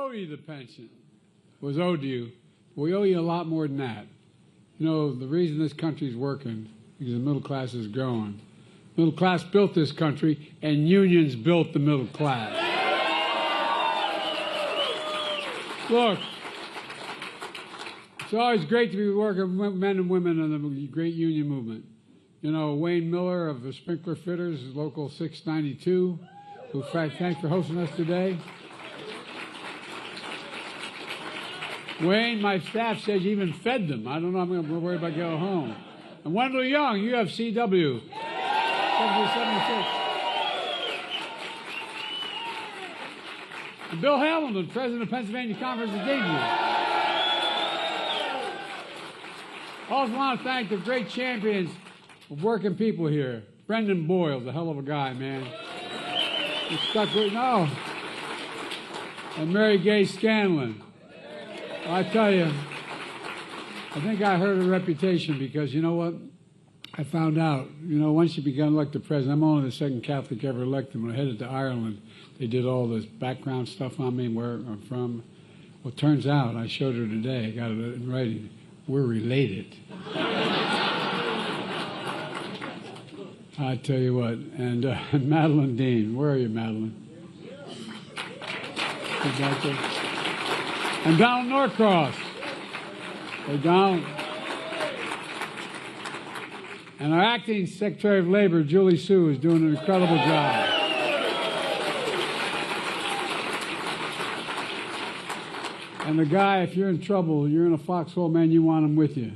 owe you the pension. It was owed to you. We owe you a lot more than that. You know, the reason this country's working is the middle class is growing. Middle class built this country, and unions built the middle class. Look, it's always great to be working with men and women in the great union movement. You know, Wayne Miller of the Sprinkler Fitters, Local 692, who thanks for hosting us today. Wayne, my staff says you even fed them. I don't know if I'm going to worry about going home. And Wendell Young, UFCW, 76. And Bill Hamilton, President of Pennsylvania Conference of Deans. Also want to thank the great champions of working people here. Brendan Boyle's a hell of a guy, man. He's stuck with, no. And Mary Gay Scanlon. I tell you, I think I heard a reputation because, you know what? I found out, you know, once you become elected president, I'm only the second Catholic ever elected. When I headed to Ireland, they did all this background stuff on me, where I'm from. Well, it turns out, I showed her today, I got it in writing, we're related. I tell you what, and Madeline Dean, where are you, Madeline? Exactly. And Donald Norcross. Hey, Donald. And our acting Secretary of Labor, Julie Sue, is doing an incredible job. And the guy, if you're in trouble, you're in a foxhole, man, you want him with you.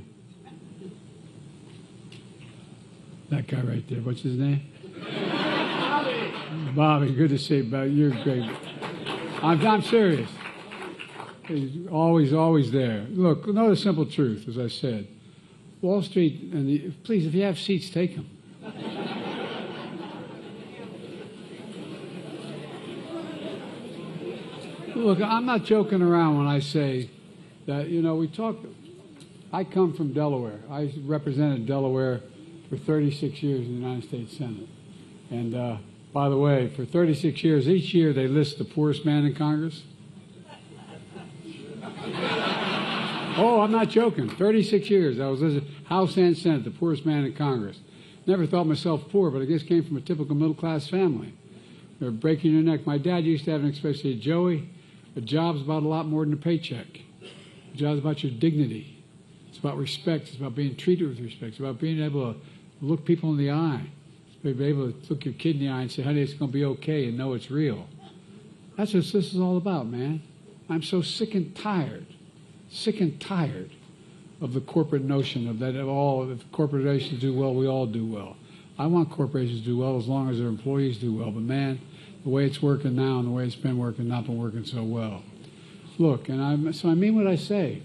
That guy right there, what's his name? Bobby. Bobby, good to see you, Bobby. You're great. I'm serious. He's always there. Look, know the simple truth, as I said. Wall Street, and please, if you have seats, take them. Look, I'm not joking around when I say that, you know, I come from Delaware. I represented Delaware for 36 years in the United States Senate. And by the way, for 36 years, each year they list the poorest man in Congress. Oh, I'm not joking. 36 years. I was House and Senate, the poorest man in Congress. Never thought myself poor, but I just came from a typical middle-class family. They're breaking your neck. My dad used to have an expression, say, Joey, a job's about a lot more than a paycheck. A job's about your dignity. It's about respect. It's about being treated with respect. It's about being able to look people in the eye. It's be able to look your kid in the eye and say, honey, it's going to be okay, and know it's real. That's what this is all about, man. I'm so sick and tired of the corporate notion of that if corporations do well, we all do well. I want corporations to do well as long as their employees do well. But, man, the way it's working now and the way it's been working, not been working so well. Look, and so I mean what I say.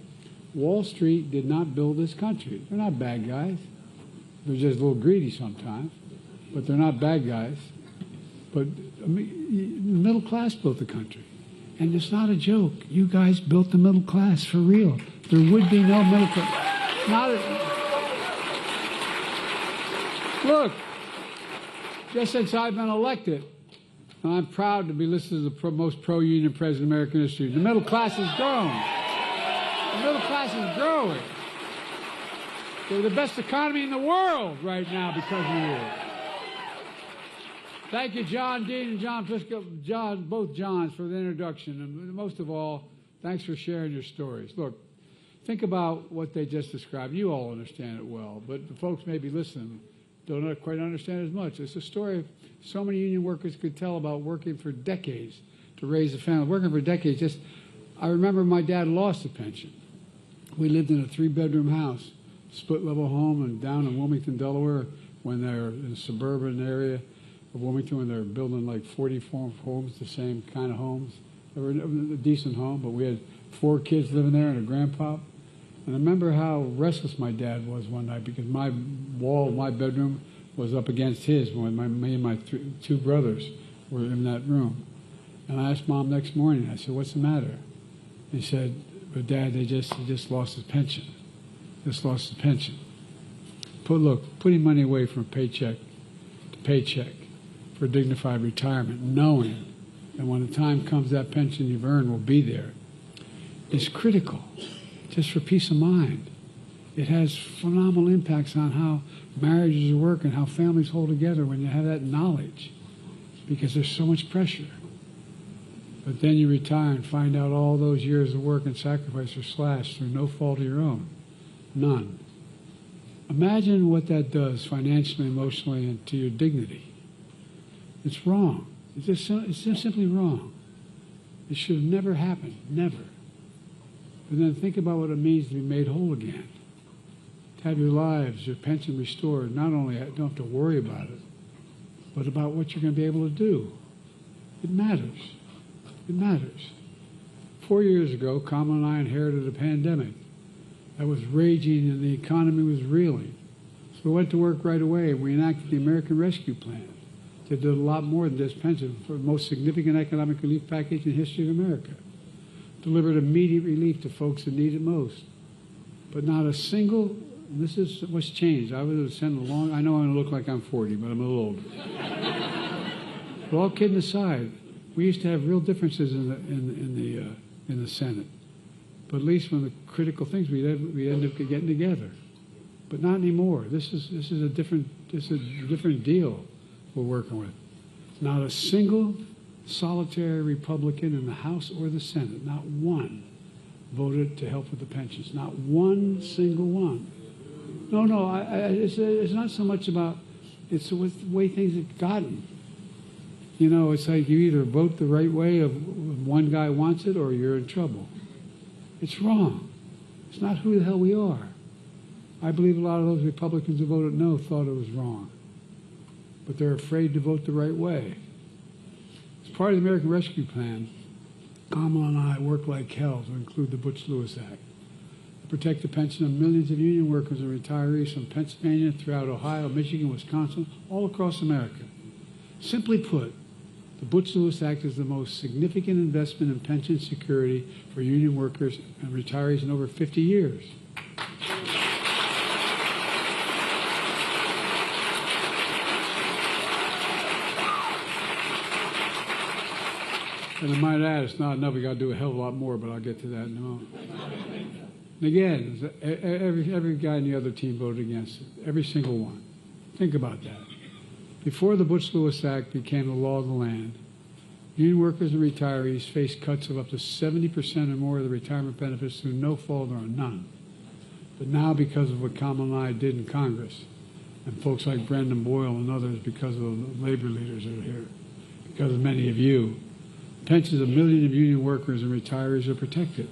Wall Street did not build this country. They're not bad guys. They're just a little greedy sometimes. But they're not bad guys. But I mean, the middle class built the country. And it's not a joke. You guys built the middle class for real. There would be no middle class. Look, just since I've been elected, and I'm proud to be listed as the most pro-union president in American history, the middle class has grown. The middle class is growing. We're the best economy in the world right now because of you. Thank you, John Dean and John Pisco, both Johns, for the introduction. And most of all, thanks for sharing your stories. Look, think about what they just described. You all understand it well, but the folks maybe listening don't quite understand as much. It's a story so many union workers could tell about working for decades to raise a family. Working for decades, I remember my dad lost a pension. We lived in a 3-bedroom house, split-level home, and down in Wilmington, Delaware, when they're in a suburban area of Wilmington, when they're building like 44 homes, the same kind of homes. They were a decent home, but we had 4 kids living there and a grandpa. And I remember how restless my dad was one night because my wall of my bedroom was up against his when me and my 2 brothers were in that room. And I asked Mom next morning, I said, what's the matter? He said, but Dad, he just lost his pension. Just lost his pension. Putting money away from paycheck to paycheck for dignified retirement, knowing and when the time comes, that pension you've earned will be there, is critical just for peace of mind. It has phenomenal impacts on how marriages work and how families hold together when you have that knowledge, because there's so much pressure. But then you retire and find out all those years of work and sacrifice are slashed through no fault of your own. None. Imagine what that does financially, emotionally, and to your dignity. It's wrong. It's just simply wrong. It should have never happened. Never. But then think about what it means to be made whole again. To have your lives, your pension restored. Not only don't have to worry about it, but about what you're going to be able to do. It matters. It matters. 4 years ago, Kamala and I inherited a pandemic that was raging and the economy was reeling. So we went to work right away. We enacted the American Rescue Plan that did a lot more than just pension, for the most significant economic relief package in the history of America. Delivered immediate relief to folks that need it most. But not a single, and this is what's changed. I was sent along, I know I look like I'm 40, but I'm a little older. But all kidding aside, we used to have real differences in the Senate. But at least when the critical things, we end up getting together. But not anymore. This is a different deal we're working with. Not a single solitary Republican in the House or the Senate, not one, voted to help with the pensions. Not one single one. No, it's not so much about, it's the way things have gotten. You know, it's like you either vote the right way of one guy wants it or you're in trouble. It's wrong. It's not who the hell we are. I believe a lot of those Republicans who voted no thought it was wrong. But they're afraid to vote the right way. As part of the American Rescue Plan, Kamala and I worked like hell to include the Butch Lewis Act to protect the pension of millions of union workers and retirees from Pennsylvania, throughout Ohio, Michigan, Wisconsin, all across America. Simply put, the Butch Lewis Act is the most significant investment in pension security for union workers and retirees in over 50 years. And I might add, it's not enough. We got to do a hell of a lot more, but I'll get to that in a moment. And again, every guy in the other team voted against it. Every single one. Think about that. Before the Butch Lewis Act became the law of the land, union workers and retirees faced cuts of up to 70% or more of the retirement benefits through no fault or none. But now, because of what Kamala and I did in Congress, and folks like Brendan Boyle and others, because of the labor leaders that are here, because of many of you, pensions of millions of union workers and retirees are protected.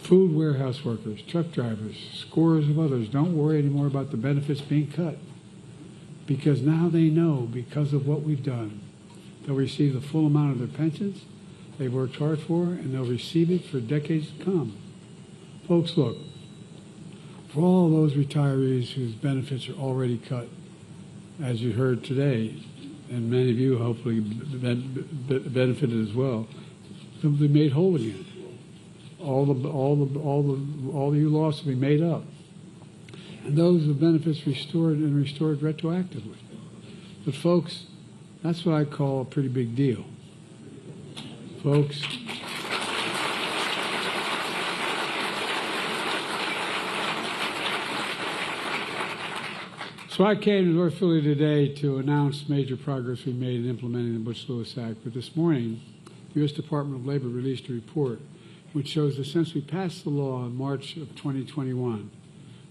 Food warehouse workers, truck drivers, scores of others don't worry anymore about the benefits being cut, because now they know, because of what we've done, they'll receive the full amount of their pensions they've worked hard for, and they'll receive it for decades to come. Folks, look, for all those retirees whose benefits are already cut, as you heard today, and many of you hopefully benefited as well, they'll be made whole again. All you lost will be made up. And those with benefits restored retroactively. But folks, that's what I call a pretty big deal. Folks, so I came to North Philly today to announce major progress we made in implementing the Butch Lewis Act. But this morning, the U.S. Department of Labor released a report which shows that since we passed the law in March of 2021,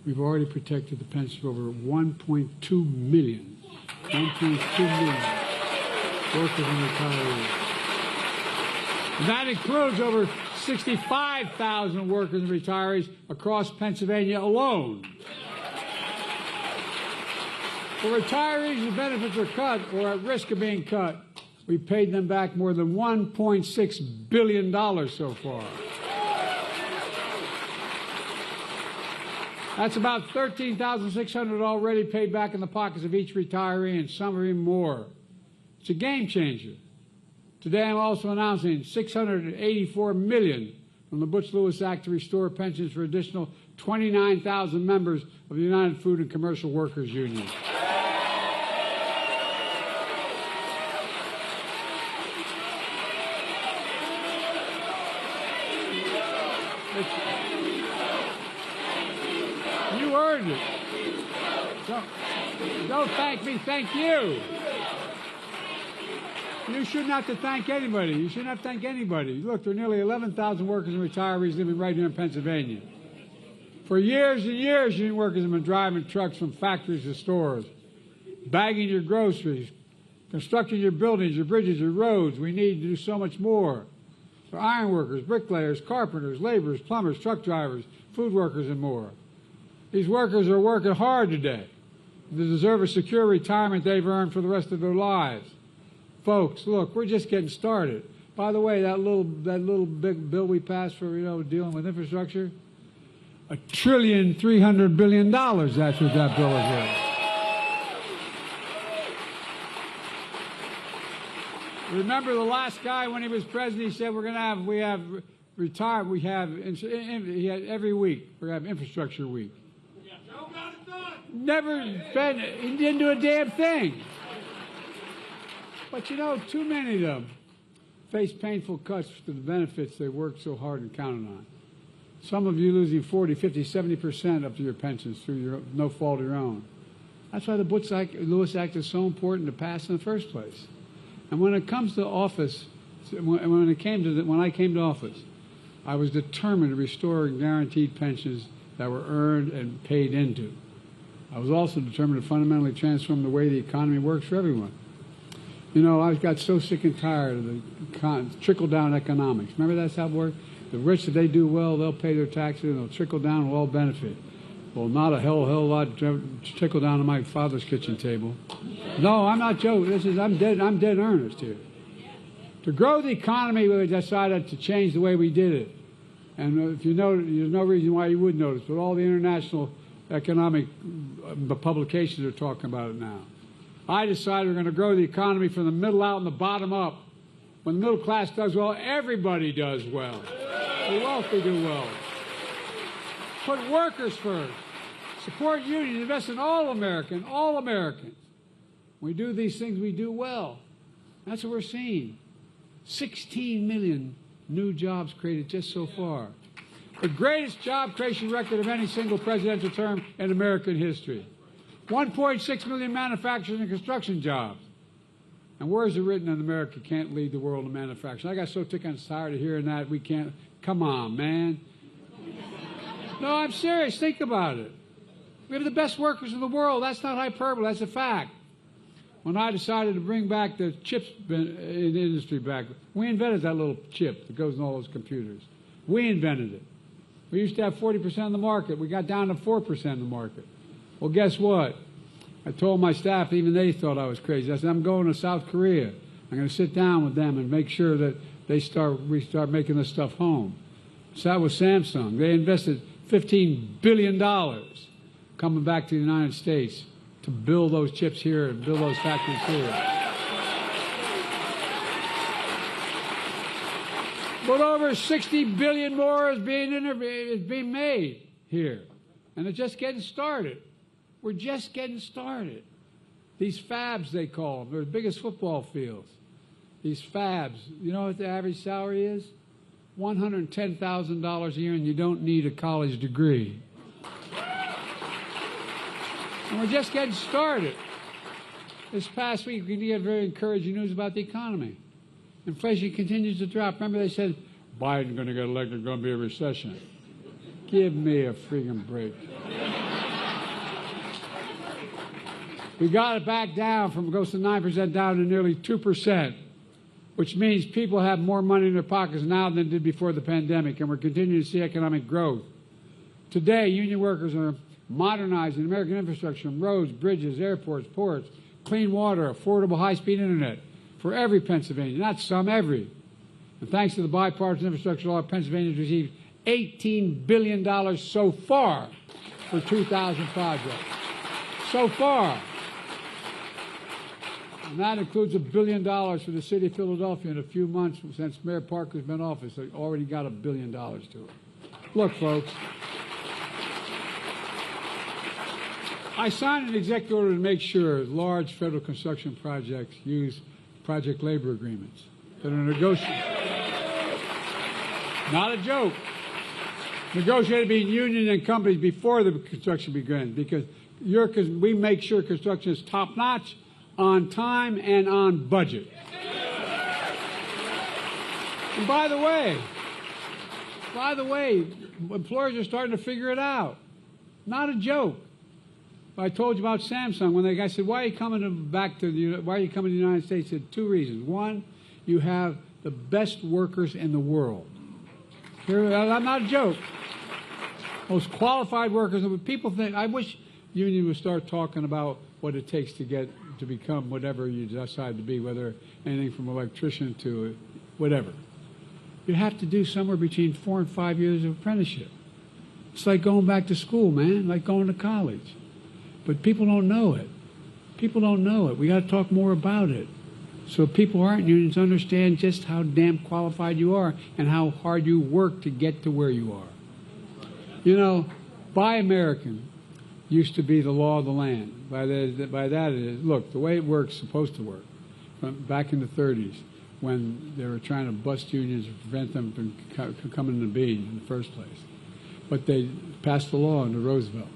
we've already protected the pension of over 1.2 million workers and retirees. And that includes over 65,000 workers and retirees across Pennsylvania alone. For retirees whose benefits are cut or at risk of being cut, we paid them back more than $1.6 billion so far. That's about $13,600 already paid back in the pockets of each retiree, and some are even more. It's a game changer. Today I'm also announcing $684 million from the Butch Lewis Act to restore pensions for additional 29,000 members of the United Food and Commercial Workers Union. You earned it. So, don't thank me, thank you. You shouldn't have to thank anybody. You shouldn't have to thank anybody. Look, there are nearly 11,000 workers and retirees living right here in Pennsylvania. For years and years, union workers have been driving trucks from factories to stores, bagging your groceries, constructing your buildings, your bridges, your roads. We need to do so much more. For iron workers, bricklayers, carpenters, laborers, plumbers, truck drivers, food workers, and more. These workers are working hard today. They deserve a secure retirement they've earned for the rest of their lives. Folks, look, we're just getting started. By the way, that little big bill we passed for, dealing with infrastructure, $1.3 trillion. That's what that bill is worth. Remember the last guy when he was president, he said he had every week, we're going to have infrastructure week. Joe got it done. Never been, he didn't do a damn thing. But too many of them face painful cuts to the benefits they worked so hard and counted on. Some of you losing 40, 50, 70% up to your pensions through no fault of your own. That's why the Butch Lewis Act is so important to pass in the first place. And when it comes to office, when I came to office, I was determined to restore guaranteed pensions that were earned and paid into. I was also determined to fundamentally transform the way the economy works for everyone. I got so sick and tired of the trickle-down economics. Remember that's how it worked? The rich, if they do well, they'll pay their taxes and they'll trickle down and we'll all benefit. Well, not a hell lot trickle down to my father's kitchen table. No, I'm not joking. I'm dead earnest here. To grow the economy, we decided to change the way we did it. And if you notice, there's no reason why you would notice, but all the international economic publications are talking about it now. I decided we're going to grow the economy from the middle out and the bottom up. When the middle class does well, everybody does well. The wealthy do well. Put workers first. Support unions. Invest in all Americans. When we do these things, we do well. That's what we're seeing. 16 million new jobs created just so far. The greatest job creation record of any single presidential term in American history. 1.6 million manufacturing and construction jobs. And where is it written that America can't lead the world in manufacturing? I got so tired of hearing that we can't. Come on, man. No, I'm serious. Think about it. We have the best workers in the world. That's not hyperbole. That's a fact. When I decided to bring back the chips industry back, we invented that little chip that goes in all those computers. We invented it. We used to have 40% of the market. We got down to 4% of the market. Well, guess what? I told my staff, even they thought I was crazy. I said, I'm going to South Korea. I'm going to sit down with them and make sure that we start making this stuff home. So that was Samsung. They invested $15 billion coming back to the United States to build those chips here and build those factories here. But over 60 billion more is being made here. And it's just getting started. We're just getting started. These fabs, they call them, they're the biggest football fields. These fabs, you know what the average salary is? $110,000 a year, and you don't need a college degree. And we're just getting started. This past week, we had very encouraging news about the economy. Inflation continues to drop. Remember they said, Biden's going to get elected, there's going to be a recession. Give me a freaking break. We got it back down from, it goes to 9% down to nearly 2%, which means people have more money in their pockets now than did before the pandemic, and we're continuing to see economic growth. Today, union workers are modernizing American infrastructure from roads, bridges, airports, ports, clean water, affordable high-speed internet for every Pennsylvanian, not some, every. And thanks to the bipartisan infrastructure law, Pennsylvania has received $18 billion so far for 2,000 projects. So far. And that includes $1 billion for the city of Philadelphia in a few months since Mayor Parker's been in office. They already got $1 billion to it. Look, folks, I signed an executive order to make sure large federal construction projects use project labor agreements that are negotiated. Not a joke. Negotiated between union and companies before the construction began, because we make sure construction is top-notch, on time, and on budget. And by the way, employers are starting to figure it out. Not a joke. I told you about Samsung. When the guy said, "Why are you coming to the United States?" He said 2 reasons. One, you have the best workers in the world. I'm not a joke. Most qualified workers. People think, I wish union would start talking about what it takes to become whatever you decide to be, whether anything from electrician to whatever. You have to do somewhere between 4 and 5 years of apprenticeship. It's like going back to school, man, like going to college. But people don't know it. People don't know it. We got to talk more about it, so people who aren't unions understand just how damn qualified you are and how hard you work to get to where you are. You know, Buy American used to be the law of the land. By that it is, look, the way it works is supposed to work. Back in the 30s, when they were trying to bust unions and prevent them from coming to being in the first place. But they passed a law under Roosevelt,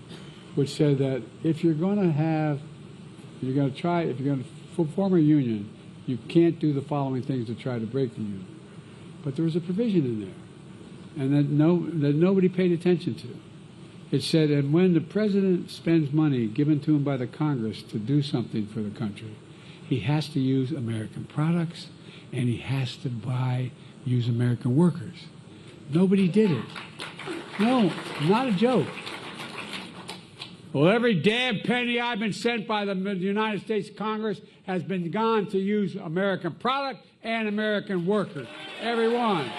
which said that if you're going to form a union, you can't do the following things to try to break the union. But there was a provision in there, and that nobody paid attention to. It said, and when the president spends money given to him by the Congress to do something for the country, he has to use American products, and he has to use American workers. Nobody did it. No, not a joke. Well, every damn penny I've been sent by the United States Congress has been gone to use American product and American workers. Every one.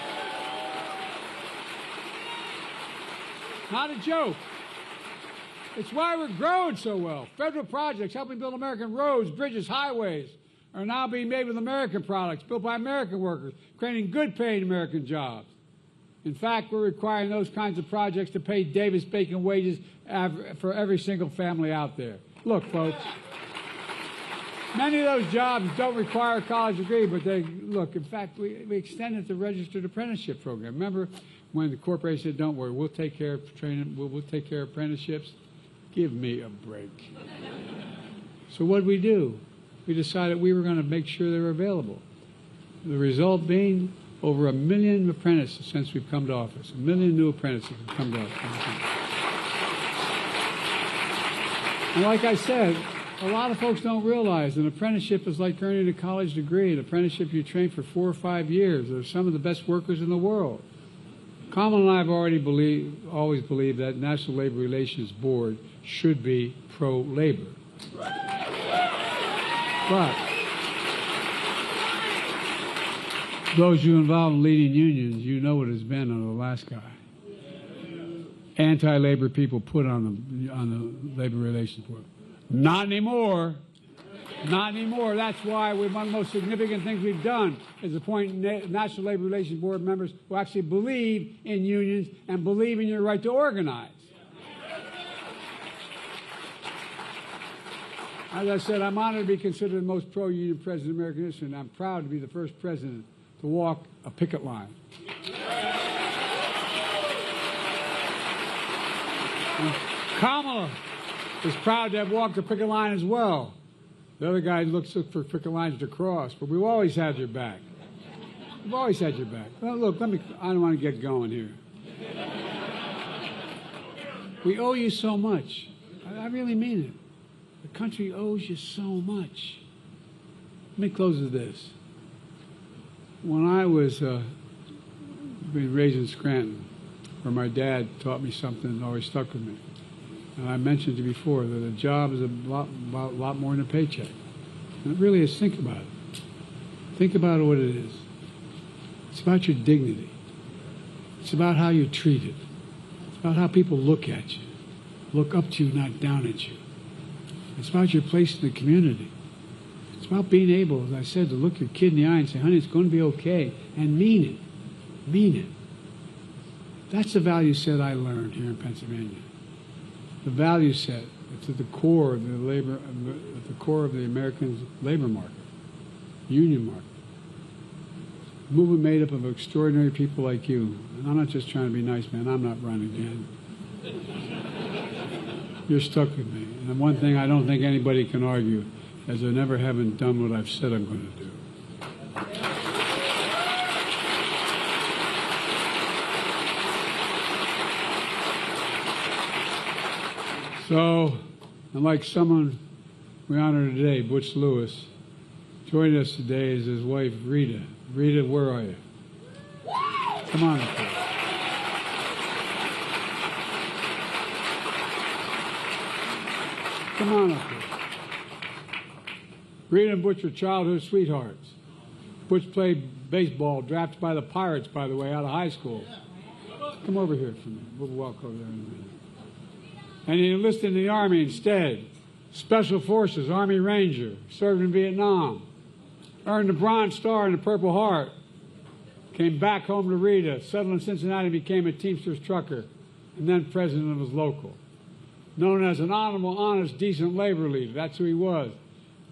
Not a joke. It's why we're growing so well. Federal projects helping build American roads, bridges, highways are now being made with American products, built by American workers, creating good-paying American jobs. In fact, we're requiring those kinds of projects to pay Davis-Bacon wages for every single family out there. Look, folks, many of those jobs don't require a college degree, but in fact, we extended the registered apprenticeship program. Remember when the corporation said, don't worry, we'll take care of training, we'll take care of apprenticeships? Give me a break. So what did we do? We decided we were going to make sure they were available. The result being over 1 million apprentices since we've come to office. 1 million new apprentices have come to office. And like I said, a lot of folks don't realize an apprenticeship is like earning a college degree. An apprenticeship, you train for 4 or 5 years. They're some of the best workers in the world. Kamala and I have always believed that National Labor Relations Board should be pro-labor. But those of you involved in leading unions, you know what it's been under the last guy. Anti-labor people put on the Labor Relations Board. Not anymore. Not anymore. That's why one of the most significant things we've done is appoint National Labor Relations Board members who actually believe in unions and believe in your right to organize. As I said, I'm honored to be considered the most pro-union president in American history, and I'm proud to be the first president to walk a picket line. And Kamala is proud to have walked a picket line as well. The other guy looks for picket lines to cross, but we've always had your back. We've always had your back. Well, look, I don't want to get going here. We owe you so much. I really mean it. The country owes you so much. Let me close with this. When I was being raised in Scranton, where my dad taught me something that always stuck with me, and I mentioned to you before that a job is a lot more than a paycheck. And it really is. Think about it. Think about what it is. It's about your dignity. It's about how you're treated. It's about how people look at you, look up to you, not down at you. It's about your place in the community. It's about being able, as I said, to look your kid in the eye and say, honey, it's going to be okay, and mean it. Mean it. That's the value set I learned here in Pennsylvania. The value set. It's at the core of the American labor market, union market. A movement made up of extraordinary people like you. and I'm not just trying to be nice, man. I'm not running again. You're stuck with me. And the one thing I don't think anybody can argue is I never haven't done what I've said I'm going to do. So, and like someone we honor today, Butch Lewis, joining us today is his wife, Rita. Rita, where are you? Come on up here. Come on up here. Rita and Butch are childhood sweethearts. Butch played baseball, drafted by the Pirates, by the way, out of high school. Come over here for me. We'll walk over there in a minute. And he enlisted in the Army instead. Special Forces, Army Ranger, served in Vietnam. Earned the Bronze Star and the Purple Heart. Came back home to Rita, settled in Cincinnati, became a Teamsters trucker, and then president of his local. Known as an honorable, honest, decent labor leader. That's who he was.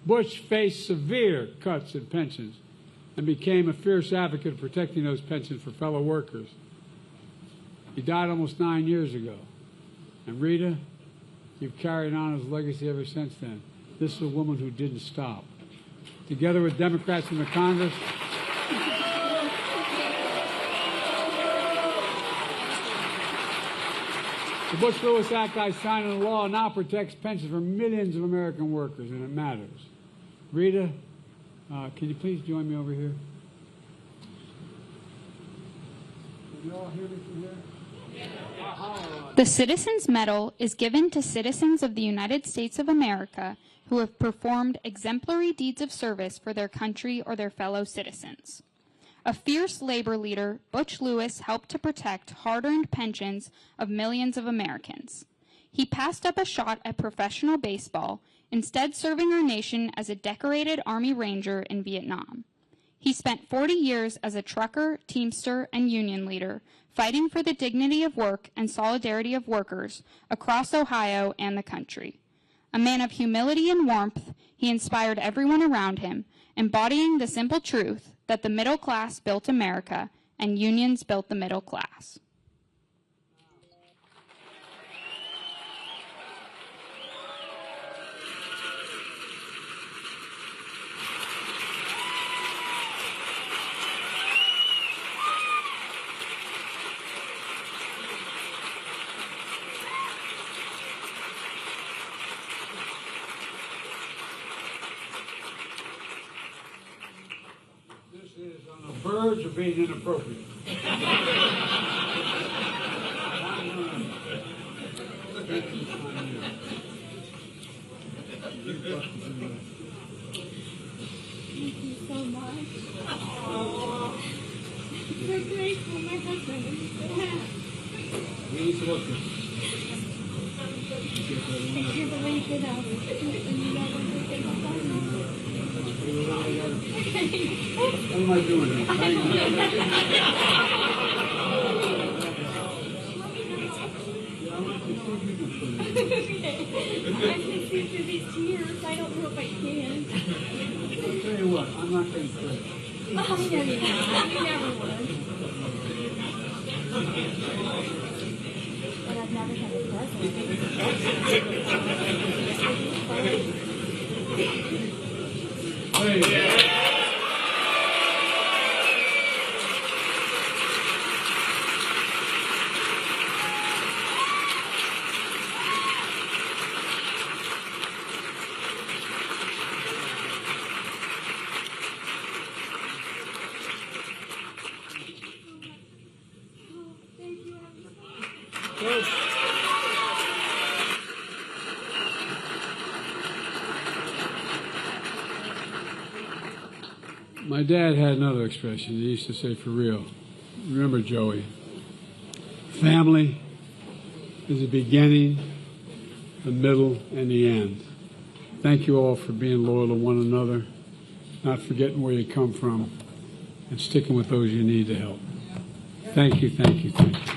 Butch faced severe cuts in pensions and became a fierce advocate of protecting those pensions for fellow workers. He died almost 9 years ago. And Rita, you've carried on his legacy ever since then. This is a woman who didn't stop. Together with Democrats in the Congress, the Butch Lewis Act I signed into law now protects pensions for millions of American workers, and it matters. Rita, can you please join me over here? Can you all hear me from here? The Citizens Medal is given to citizens of the United States of America who have performed exemplary deeds of service for their country or their fellow citizens. A fierce labor leader, Butch Lewis helped to protect hard-earned pensions of millions of Americans. He passed up a shot at professional baseball, instead serving our nation as a decorated Army Ranger in Vietnam. He spent 40 years as a trucker, teamster, and union leader, fighting for the dignity of work and solidarity of workers across Ohio and the country. A man of humility and warmth, he inspired everyone around him, embodying the simple truth that the middle class built America and unions built the middle class. Is on the verge of being inappropriate. Thank you so much. So grateful. My husband is so happy. We need to look at I can't believe it. What am I doing here? Hang on. I can see through these tears. I don't know if I can. I'll tell you what, I'm not going to cry. Oh, no, you're not. You never would. But I've never had a present. Hey. My dad had another expression. He used to say, for real. Remember, Joey, family is the beginning, the middle, and the end. Thank you all for being loyal to one another, not forgetting where you come from, and sticking with those you need to help. Thank you, thank you, thank you.